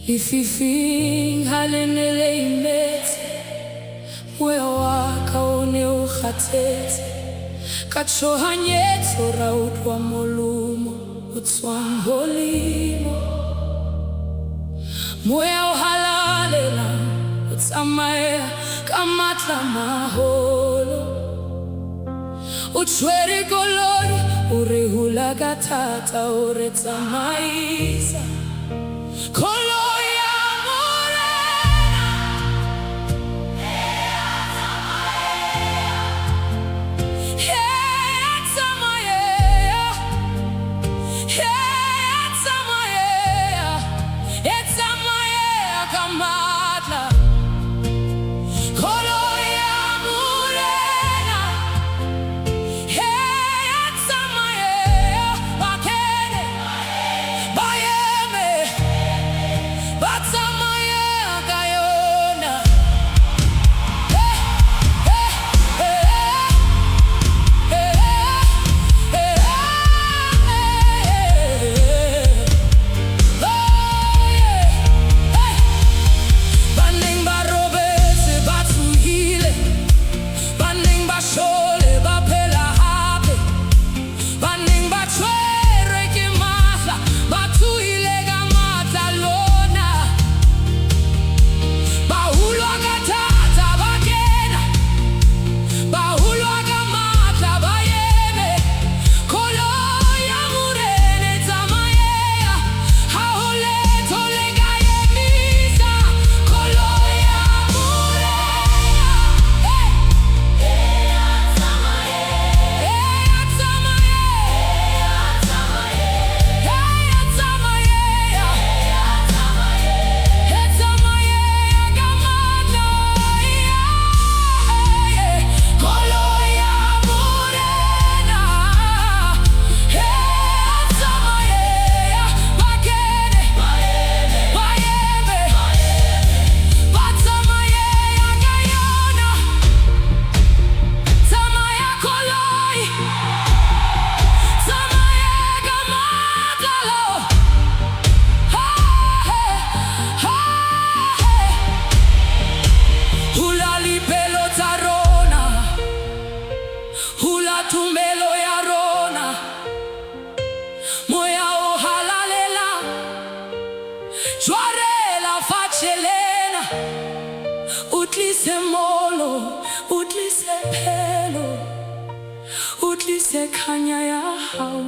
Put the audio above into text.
Lefifing halenele imetse, moya wa ka o ne o kgathetse. Ka tshohanyetso ra utlwa molomo o tswang ho lemo. Moya o halalela o tsamaya ka matla a maholo. O tshwere koloi o re hula ka thata, o re tsamaisa. Koloi ya morena e a tsamaya, e a tsamaya, e a tsamaya, e tsamaya ka matla. Koloi ya morena e a tsamaya, ba kene ba eme ba tsamaya ka yona. Ba neng ba robetse ba tsohile, ba neng ba shole ba phela hape, ba neng ba tshwerwe ke matla ba tsohile ka matla lona. Ba hulwa ka thata ba kena, ba hulwa ka matla ba eme. Koloi ya morena e tsamaya, ha ho letho le ka emisa. Koloi ya morena e a tsamaya, e a tsamaya, e a tsamaya, e tsamaya ka matla. Koloi ya morena e a tsamaya, ba kene ba eme ba tsamaya ka yona. Tsamaya koloi, tsamaya ka matla lo. Hula lipelo tsa rona, hula tumelo ya rona. Moya o halalela, tshwarela fatshe lena. O tlise molo, o tlise phelo, o tlise kganya ya hao.